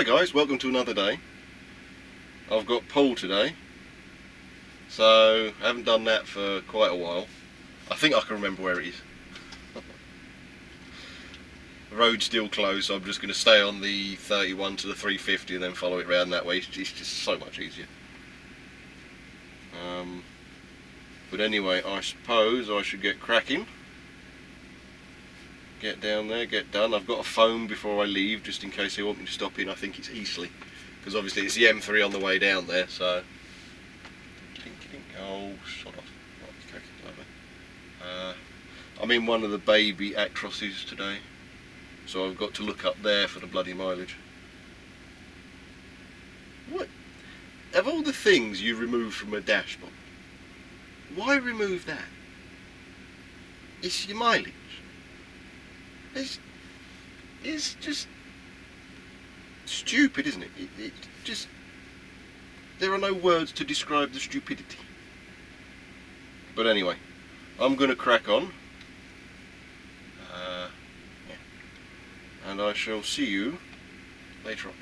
Hi guys, welcome to another day. I've got Paul today, so I haven't done that for quite a while. I think I can remember where it is. The road's still closed, so I'm just going to stay on the 31 to the 350 and then follow it round that way. It's just so much easier. But anyway, I suppose I should get cracking. Get down there, get done. I've got a phone before I leave, just in case they want me to stop in. I think it's Eastleigh, because obviously it's the M3 on the way down there, so... Oh, sod off. I'm in one of the baby Actroses today, so I've got to look up there for the bloody mileage. What? Of all the things you remove from a dashboard, why remove that? It's your mileage. It's just stupid, isn't it? It just... There are no words to describe the stupidity. But anyway, I'm going to crack on. Yeah. And I shall see you later on.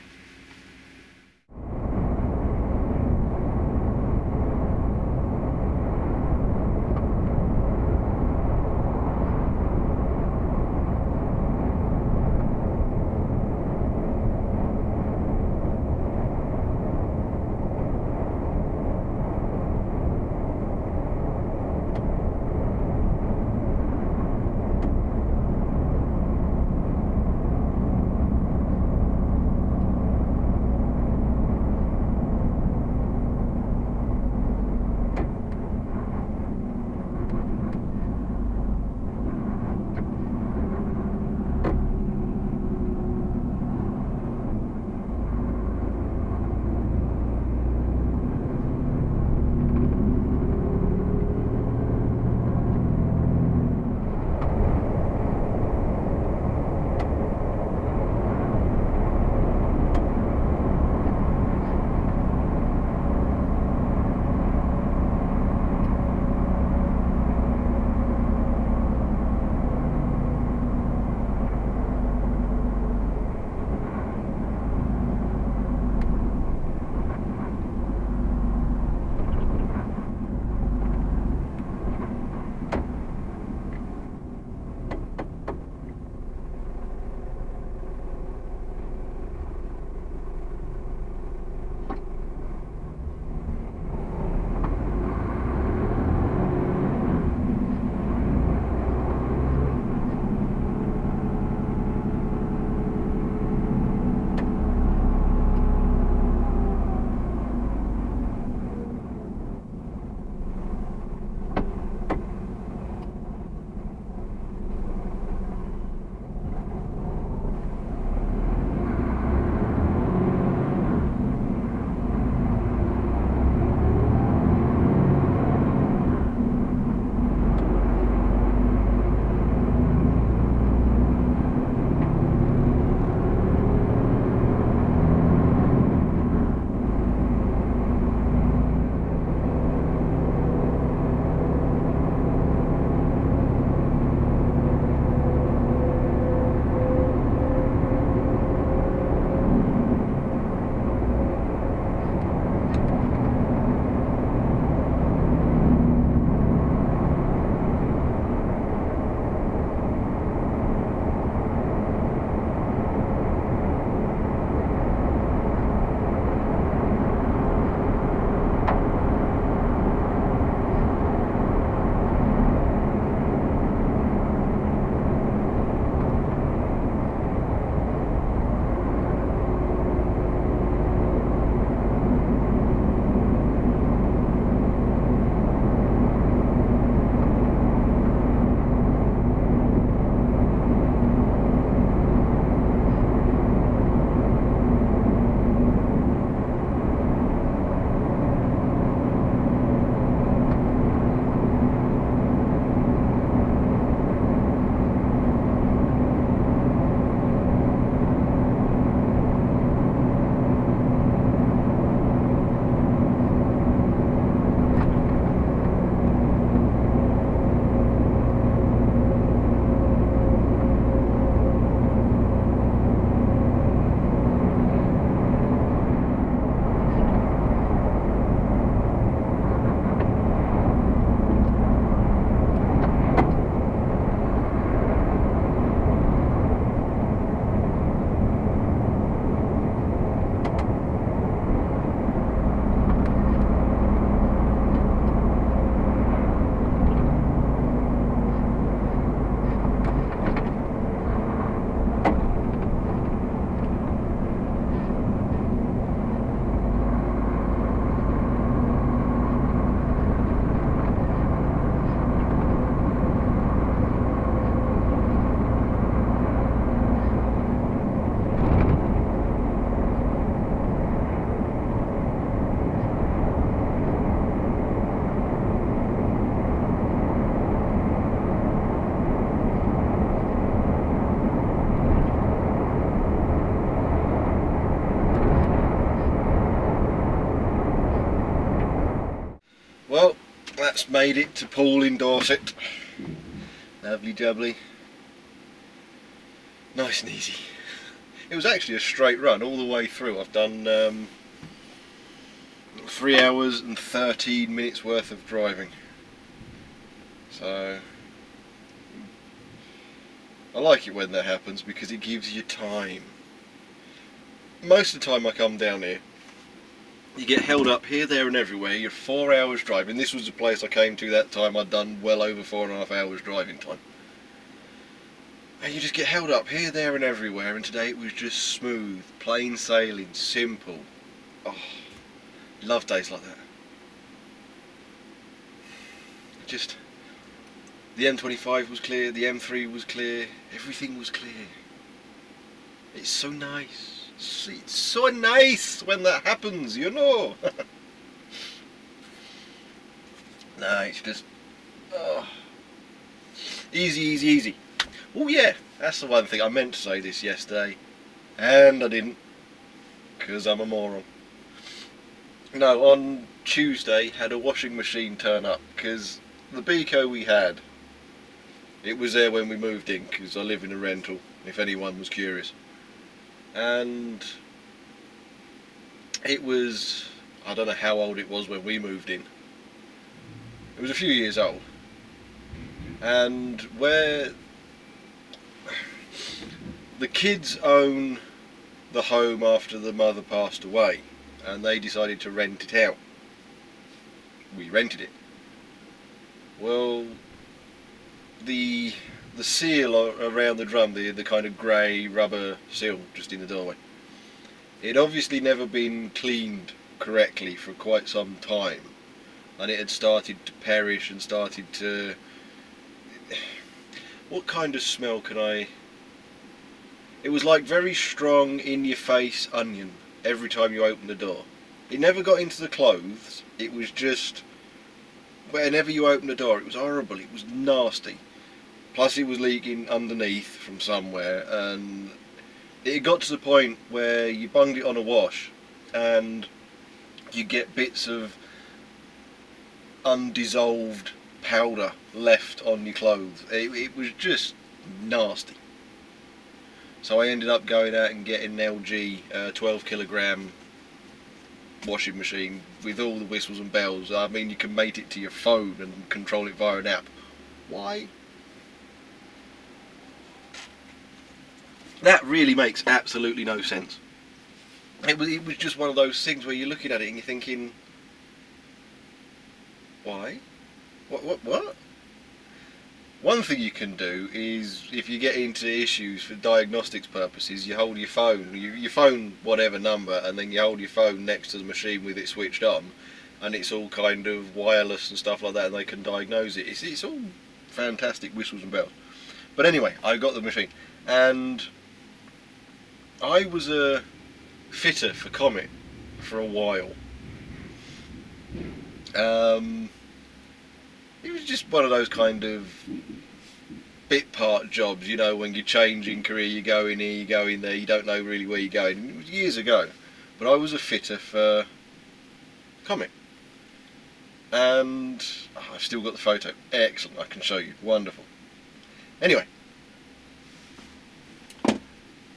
Just made it to Poole in Dorset. Lovely jubbly. Nice and easy. It was actually a straight run all the way through. I've done 3 hours and 13 minutes worth of driving. So I like it when that happens because it gives you time. Most of the time I come down here, you get held up here, there and everywhere. You're 4 hours driving. This was the place I came to that time. I'd done well over 4.5 hours driving time. And you just get held up here, there and everywhere, and today it was just smooth, plain sailing, simple. Oh, love days like that. Just, the M25 was clear, the M3 was clear, everything was clear. It's so nice. It's so nice when that happens, you know. No, it's just, oh, easy, easy, easy. Oh yeah, that's the one thing. I meant to say this yesterday, and I didn't, because I'm a moron. No, on Tuesday, had a washing machine turn up, because the Beco we had, it was there when we moved in, because I live in a rental, if anyone was curious. And it was, I don't know how old it was when we moved in. It was a few years old. And where the kids own the home after the mother passed away, and they decided to rent it out. We rented it. Well, the seal around the drum, the kind of grey rubber seal just in the doorway, it had obviously never been cleaned correctly for quite some time, and it had started to perish and started to... What kind of smell can I... It was like very strong, in-your-face onion every time you opened the door. It never got into the clothes, it was just... Whenever you opened the door, it was horrible, it was nasty. Plus it was leaking underneath from somewhere, and it got to the point where you bunged it on a wash, and you get bits of undissolved powder left on your clothes. It was just nasty. So I ended up going out and getting an LG 12 kilogram washing machine with all the whistles and bells. I mean, you can mate it to your phone and control it via an app. Why? That really makes absolutely no sense. It was just one of those things where you're looking at it and you're thinking, why? What? One thing you can do is, if you get into issues for diagnostics purposes, you hold your phone, you phone whatever number, and then you hold your phone next to the machine with it switched on, and it's all kind of wireless and stuff like that, and they can diagnose it. It's all fantastic whistles and bells. But anyway, I got the machine, and I was a fitter for Comet for a while. It was just one of those kind of bit part jobs, you know, when you're changing career, you go in here, you go in there, you don't know really where you're going. It was years ago, but I was a fitter for Comet, and I've still got the photo. Excellent, I can show you. Wonderful. Anyway,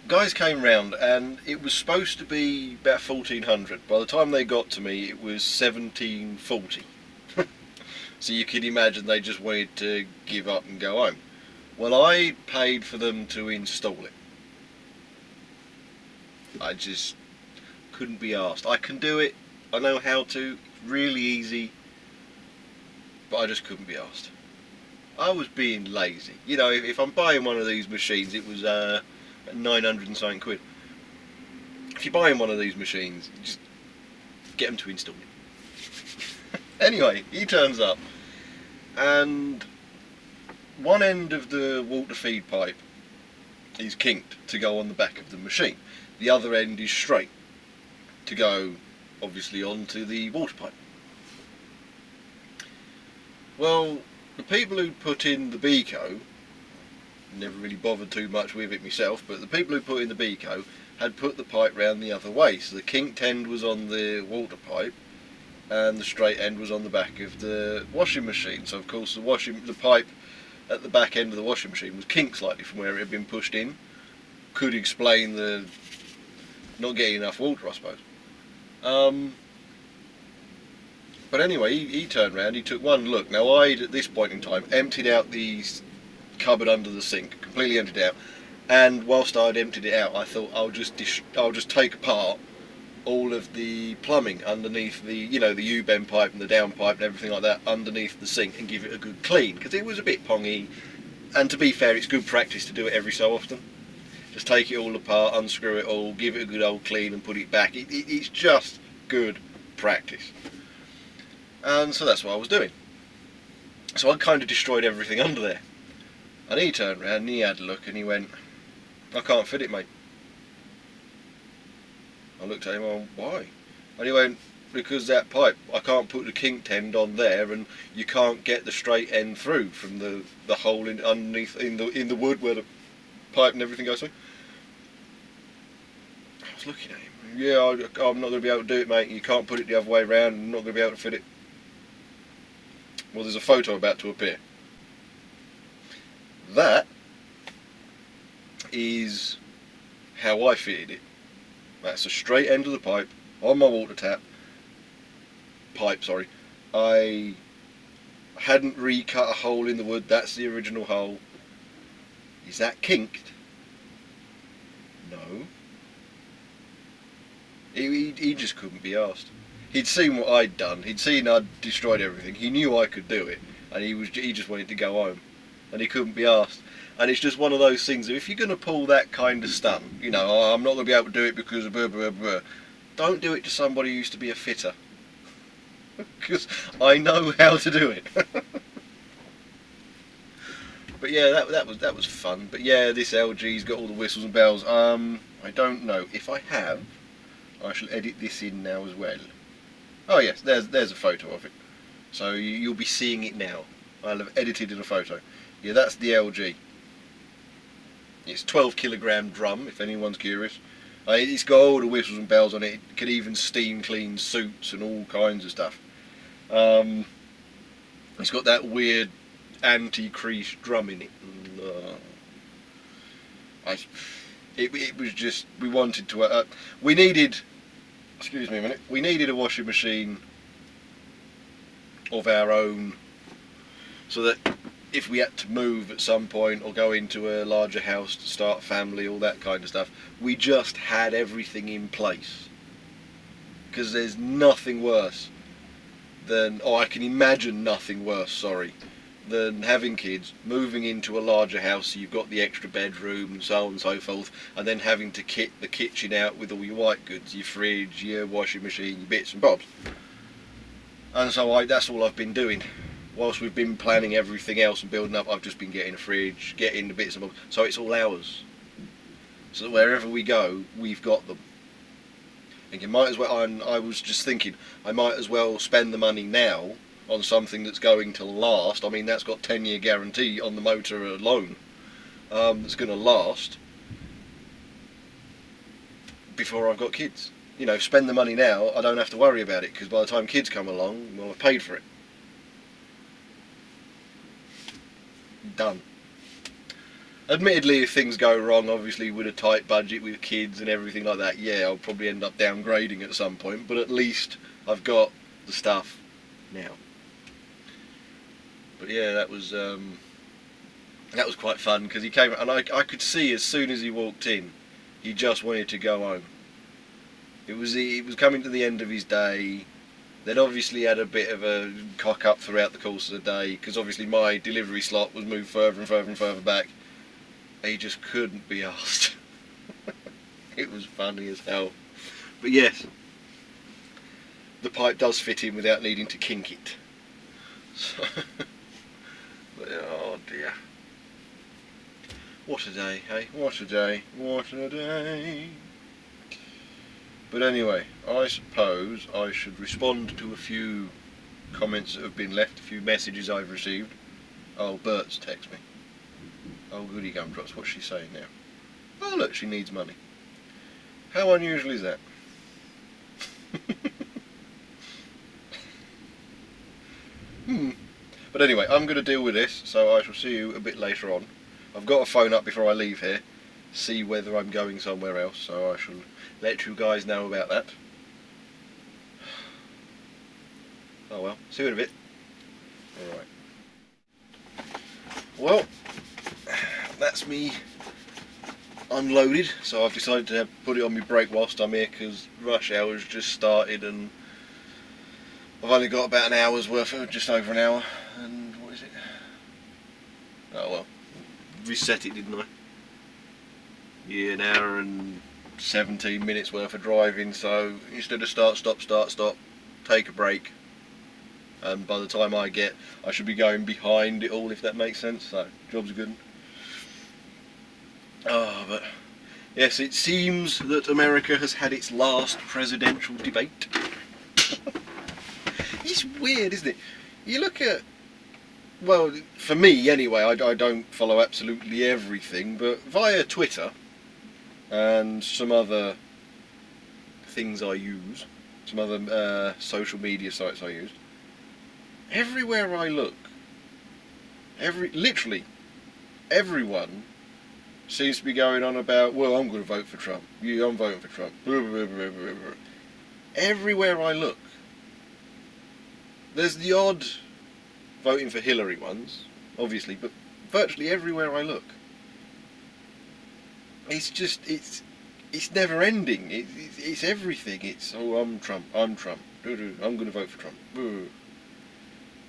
guys came round, and it was supposed to be about 1400. By the time they got to me, it was 1740. So you can imagine they just wanted to give up and go home. Well, I paid for them to install it. I just couldn't be asked. I can do it, I know how to, really easy, but I just couldn't be asked. I was being lazy. You know, if I'm buying one of these machines, it was 900 and something quid. If you're buying one of these machines, just get them to install it. Anyway, he turns up, and one end of the water feed pipe is kinked to go on the back of the machine. The other end is straight to go, obviously, onto the water pipe. Well, the people who put in the Beco, never really bothered too much with it myself, but the people who put in the Beco had put the pipe round the other way, so the kinked end was on the water pipe, and the straight end was on the back of the washing machine. So of course the pipe at the back end of the washing machine was kinked slightly from where it had been pushed in. Could explain the not getting enough water, I suppose. But anyway, he turned round, he took one look. Now I'd, at this point in time, emptied out the cupboard under the sink, completely emptied it out. And whilst I'd emptied it out, I thought I'll just take apart all of the plumbing underneath the, the U-bend pipe and the down pipe and everything like that underneath the sink and give it a good clean, because it was a bit pongy. And to be fair, it's good practice to do it every so often. Just take it all apart, unscrew it all, give it a good old clean and put it back. It's just good practice. And so that's what I was doing. So I kind of destroyed everything under there. And he turned around and he had a look and he went, "I can't fit it, mate." I looked at him, "Well, why?" And he went, "Because that pipe, I can't put the kinked end on there, and you can't get the straight end through from the hole underneath in the wood where the pipe and everything goes through." I was looking at him. "Yeah, I'm not going to be able to do it, mate. You can't put it the other way around. I'm not going to be able to fit it." Well, there's a photo about to appear. That is how I fitted it. That's the straight end of the pipe on my water tap. I hadn't recut a hole in the wood. That's the original hole. Is that kinked? No. He just couldn't be asked. He'd seen what I'd done. He'd seen I'd destroyed everything. He knew I could do it, and he just wanted to go home, and he couldn't be asked. And it's just one of those things that if you're going to pull that kind of stunt, "Oh, I'm not going to be able to do it because of blah blah blah," don't do it to somebody who used to be a fitter, because I know how to do it. But yeah, that was fun. But yeah, this LG's got all the whistles and bells. I don't know if I have. I shall edit this in now as well. Oh yes, there's a photo of it. So you'll be seeing it now. I'll have edited in a photo. Yeah, that's the LG. It's 12 kilogram drum, if anyone's curious. It's got all the whistles and bells on it. It can even steam clean suits and all kinds of stuff. It's got that weird anti-crease drum in it. It was just, we wanted to, we needed, excuse me a minute, we needed a washing machine of our own, so that if we had to move at some point or go into a larger house to start a family, all that kind of stuff, we just had everything in place. Because there's nothing worse than, I can imagine nothing worse, sorry, than having kids, moving into a larger house, so you've got the extra bedroom and so on and so forth, and then having to kit the kitchen out with all your white goods, your fridge, your washing machine, your bits and bobs. And so that's all I've been doing. Whilst we've been planning everything else and building up, I've just been getting a fridge, getting the bits and bobs, so it's all ours. So that wherever we go, we've got them. Thinking, might as well, I was just thinking, I might as well spend the money now on something that's going to last. I mean, that's got 10-year guarantee on the motor alone. That's going to last before I've got kids. Spend the money now, I don't have to worry about it, because by the time kids come along, well, I've paid for it. Done. Admittedly, if things go wrong, obviously with a tight budget with kids and everything like that, yeah, I'll probably end up downgrading at some point, but at least I've got the stuff now. But yeah, that was quite fun, because he came and I could see as soon as he walked in, he just wanted to go home. It was coming to the end of his day. Then obviously had a bit of a cock up throughout the course of the day, because obviously my delivery slot was moved further and further and further back. He just couldn't be asked. It was funny as hell. But yes, the pipe does fit in without needing to kink it. So but, oh dear. What a day, hey? What a day. What a day. But anyway, I suppose I should respond to a few comments that have been left, a few messages I've received. Oh, Bert's text me. Oh, goody gumdrops, what's she saying now? Oh, look, she needs money. How unusual is that? But anyway, I'm going to deal with this, so I shall see you a bit later on. I've got a phone up before I leave here, see whether I'm going somewhere else, so I shall let you guys know about that. Oh well, see you in a bit. Alright. Well, that's me unloaded, so I've decided to put it on my brake whilst I'm here because rush hour's just started and I've only got about an hour's worth of, just over an hour, and what is it? Oh well, reset it, didn't I? Yeah, an hour and 17 minutes worth of driving, so instead of start, stop, take a break, and by the time I should be going behind it all, if that makes sense, so job's a good one. Oh, but yes, it seems that America has had its last presidential debate. It's weird, isn't it? You look at, well, for me anyway, I don't follow absolutely everything, but via Twitter and some other things I use, some other social media sites I use, everywhere I look, literally everyone seems to be going on about, well, I'm going to vote for Trump. Yeah, I'm voting for Trump. Everywhere I look. There's the odd voting for Hillary ones, obviously, but virtually everywhere I look. It's just, it's never ending. It's everything. It's, oh, I'm Trump. I'm going to vote for Trump.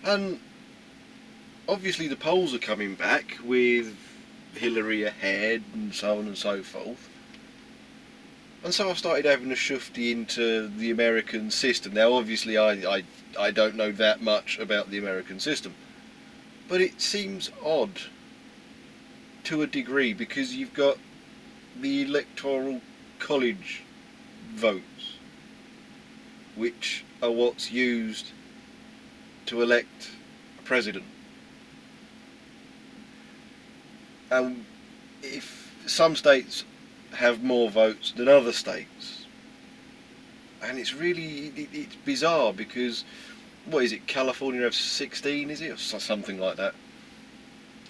And obviously the polls are coming back with Hillary ahead and so on and so forth, and so I started having a shufty into the American system. Now obviously I don't know that much about the American system, but it seems odd to a degree because you've got the electoral college votes, which are what's used to elect a president. And if some states have more votes than other states, and it's really, it's bizarre because, what is it, California has 16, is it, or something like that,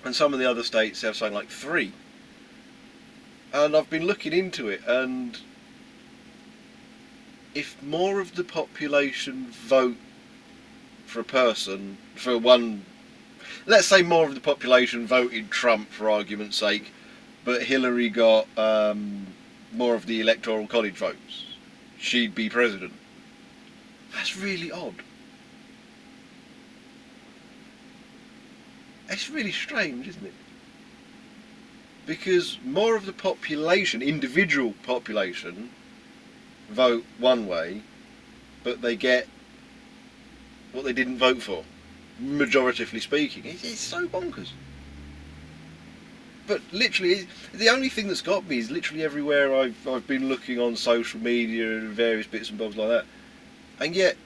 and some of the other states have something like 3, and I've been looking into it, and if more of the population vote for a person, for one, let's say more of the population voted Trump for argument's sake, but Hillary got more of the electoral college votes, she'd be president. That's really odd. It's really strange, isn't it? Because more of the population, individual population, vote one way, but they get what they didn't vote for, majoritively speaking. It's so bonkers. But literally, the only thing that's got me is literally everywhere I've been looking on social media and various bits and bobs like that, and yet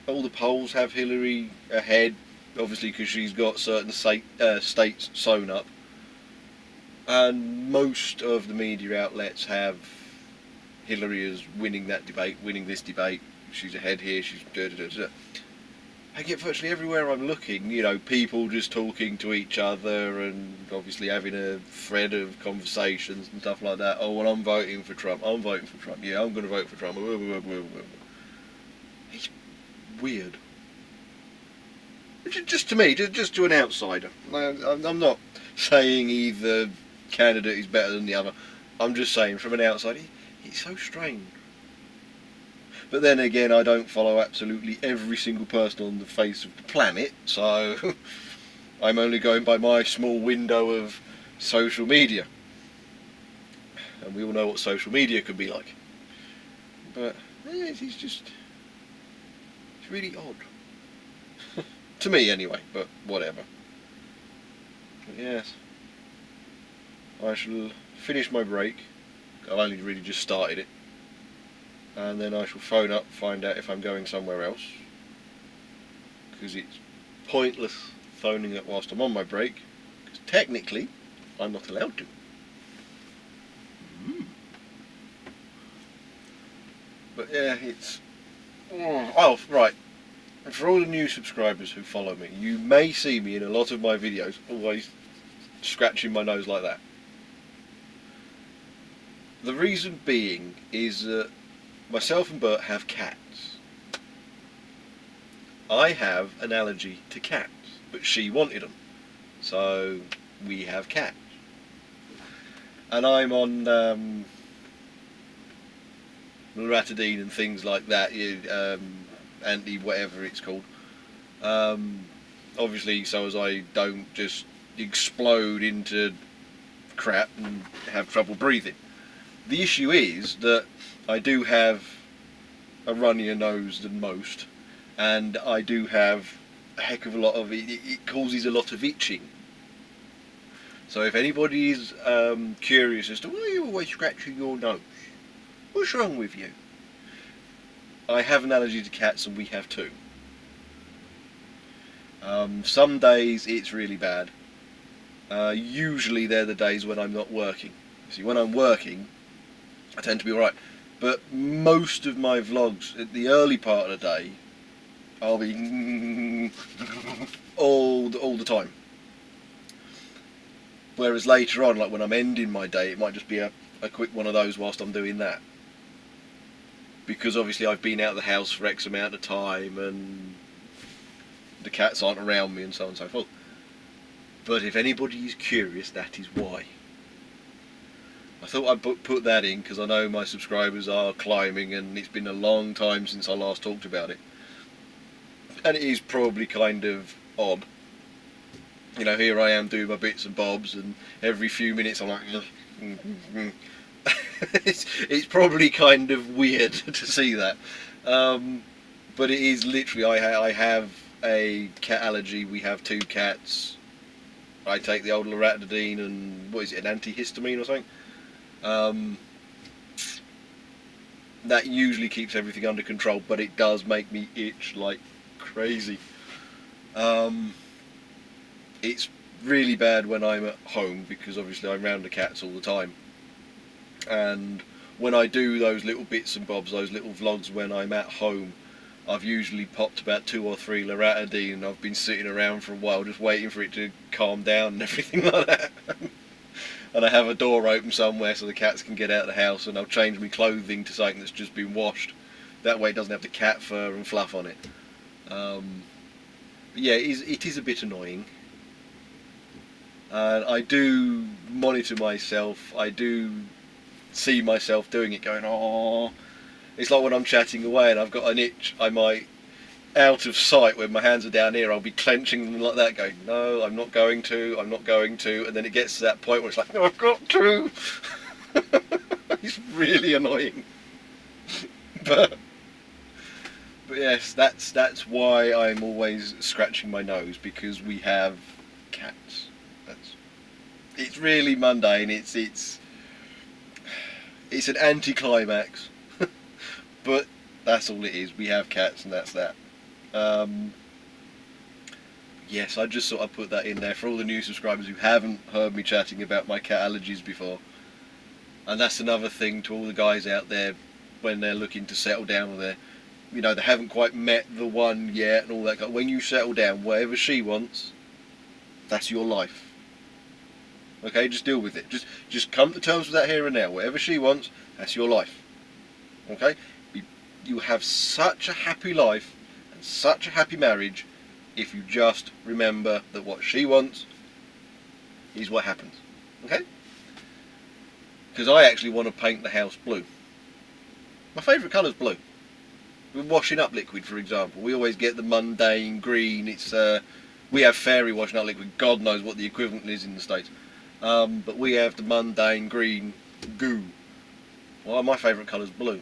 all the polls have Hillary ahead, obviously because she's got certain states sewn up, and most of the media outlets have Hillary as winning that debate, winning this debate, she's ahead here, she's da-da-da-da. And yet virtually everywhere I'm looking, you know, people just talking to each other and obviously having a thread of conversations and stuff like that. Oh, well, I'm voting for Trump. I'm voting for Trump. Yeah, I'm going to vote for Trump. It's weird. Just to me, just to an outsider. I'm not saying either candidate is better than the other. I'm just saying from an outsider, it's so strange. But then again, I don't follow absolutely every single person on the face of the planet, so I'm only going by my small window of social media. And we all know what social media can be like. But it's really odd. To me anyway, but whatever. But yes, I shall finish my break. I've only really just started it. And then I shall phone up, find out if I'm going somewhere else, because it's pointless phoning up whilst I'm on my break, because technically I'm not allowed to. But yeah, it's... Oh, right. for all the new subscribers who follow me, you may see me in a lot of my videos always scratching my nose like that. The reason being is that myself and Bert have cats. I have an allergy to cats, but she wanted them, so we have cats. And I'm on loratadine and things like that, anti whatever it's called. Obviously, so as I don't just explode into crap and have trouble breathing. The issue is that I do have a runnier nose than most, and I do have a heck of a lot of it. It causes a lot of itching. So if anybody is curious as to why you're always scratching your nose, what's wrong with you? I have an allergy to cats, and we have two. Some days it's really bad. Usually they're the days when I'm not working. See, when I'm working, I tend to be alright. But most of my vlogs, at the early part of the day, I'll be all the time. Whereas later on, like when I'm ending my day, it might just be a quick one of those whilst I'm doing that. Because obviously I've been out of the house for X amount of time and the cats aren't around me and so on and so forth. But if anybody is curious, that is why. I thought I'd put that in because I know my subscribers are climbing and it's been a long time since I last talked about it. And it is probably kind of odd. You know, here I am doing my bits and bobs, and every few minutes I'm like, it's probably kind of weird to see that. But it is literally, I have a cat allergy. We have two cats. I take the old loratadine and, what is it, an antihistamine or something? That usually keeps everything under control, but it does make me itch like crazy. It's really bad when I'm at home because obviously I'm around the cats all the time. And when I do those little bits and bobs, those little vlogs when I'm at home, I've usually popped about 2 or 3 loratadine and I've been sitting around for a while just waiting for it to calm down and everything like that. And I have a door open somewhere so the cats can get out of the house, and I'll change my clothing to something that's just been washed. That way it doesn't have the cat fur and fluff on it. But yeah, it is a bit annoying. And I do monitor myself. I do see myself doing it, going, oh. It's like when I'm chatting away and I've got an itch, I might, out of sight when my hands are down here, I'll be clenching them like that, going, no, I'm not going to, and then it gets to that point where it's like, no, I've got to. It's really annoying. But yes, that's why I'm always scratching my nose, because we have cats. It's really mundane. It's an anticlimax, but that's all it is. We have cats, and that's that. Yes, I just thought I'd put that in there for all the new subscribers who haven't heard me chatting about my cat allergies before. And that's another thing to all the guys out there when they're looking to settle down, or they haven't quite met the one yet and all that. When you settle down, whatever she wants, that's your life. Okay, just deal with it. Just come to terms with that here and now. Whatever she wants, that's your life. Okay? You have such a happy life and such a happy marriage if you just remember that what she wants is what happens. Okay? Because I actually want to paint the house blue. My favourite colour's blue. With washing up liquid, for example, we always get the mundane green. We have fairy washing up liquid. God knows what the equivalent is in the States. But we have the mundane green goo. Well, my favourite colour's blue.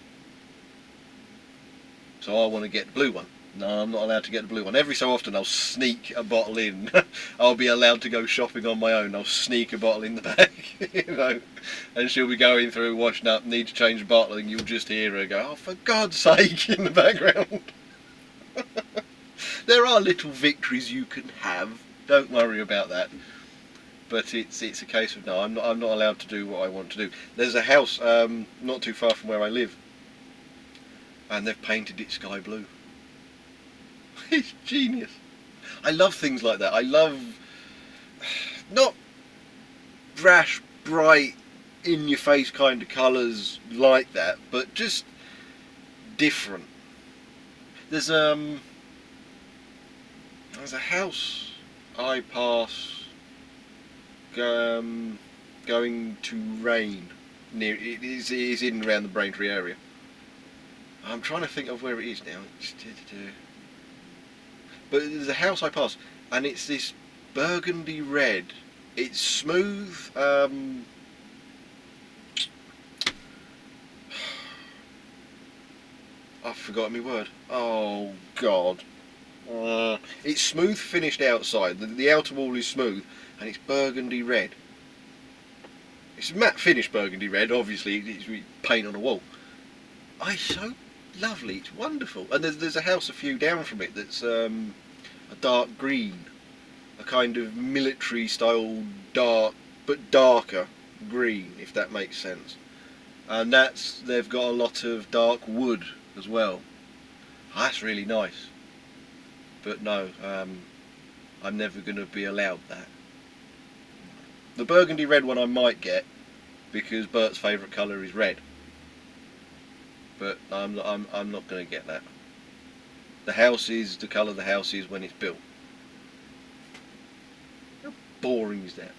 So I want to get the blue one. No, I'm not allowed to get the blue one. Every so often I'll sneak a bottle in. I'll be allowed to go shopping on my own. I'll sneak a bottle in the bag, and she'll be going through, washing up, need to change the bottle, and you'll just hear her go, oh, for God's sake, in the background. There are little victories you can have. Don't worry about that. But it's a case of, no, I'm not allowed to do what I want to do. There's a house not too far from where I live, and they've painted it sky blue. It's genius. I love things like that. I love not brash, bright, in your face kind of colours like that, but just different. There's a house I pass going to rain near. It is in around the Braintree area. I'm trying to think of where it is now. But there's a house I pass, and it's this burgundy red. It's smooth. I've forgotten my word. Oh God. It's smooth finished outside. The outer wall is smooth, and it's burgundy red. It's matte finished burgundy red. Obviously, it's paint on a wall. It's so lovely. It's wonderful. And there's a house a few down from it that's a dark green, a kind of military style dark, but darker green, if that makes sense. And they've got a lot of dark wood as well. That's really nice. But no, I'm never going to be allowed that. The burgundy red one I might get, because Bert's favourite colour is red. But I'm not going to get that. The house is the colour the house is when it's built. How boring is that?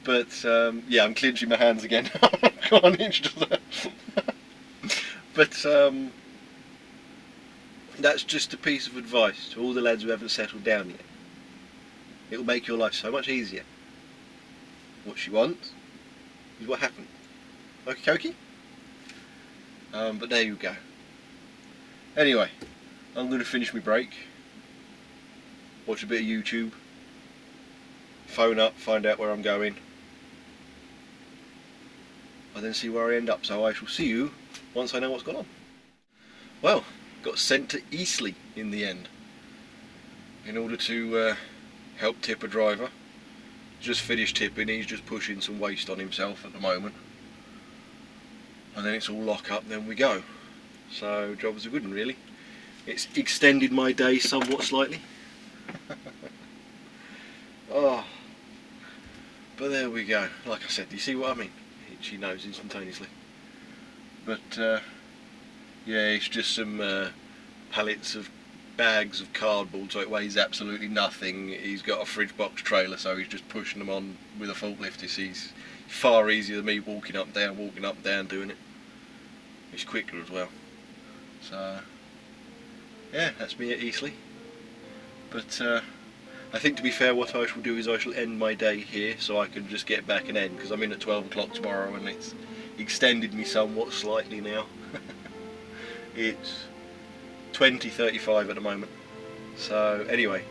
But yeah, I'm clenching my hands again. Go on, introduce that. But that's just a piece of advice to all the lads who haven't settled down yet. It will make your life so much easier. What she wants is what happened. Okie dokie? But there you go. Anyway, I'm going to finish my break, watch a bit of YouTube, phone up, find out where I'm going, and then see where I end up. So I shall see you once I know what's gone on. Well, got sent to Eastleigh in the end in order to help tip a driver. Just finished tipping, he's just pushing some waste on himself at the moment. And then it's all lock up, then we go. So job was a good one really. It's extended my day somewhat slightly. Oh, but there we go. Like I said, do you see what I mean? She knows instantaneously. But yeah, it's just some pallets of bags of cardboard, so it weighs absolutely nothing. He's got a fridge box trailer, so he's just pushing them on with a forklift. He's far easier than me walking up and down doing it. It's quicker as well. So yeah, that's me at Eastleigh. But I think, to be fair, what I shall do is I shall end my day here so I can just get back and end, because I'm in at 12 o'clock tomorrow and it's extended me somewhat slightly now. It's 20:35 at the moment. So anyway,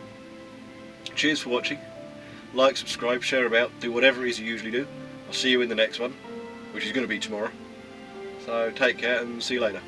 cheers for watching. Like, subscribe, share about, do whatever it is you usually do. I'll see you in the next one, which is going to be tomorrow. So take care and see you later.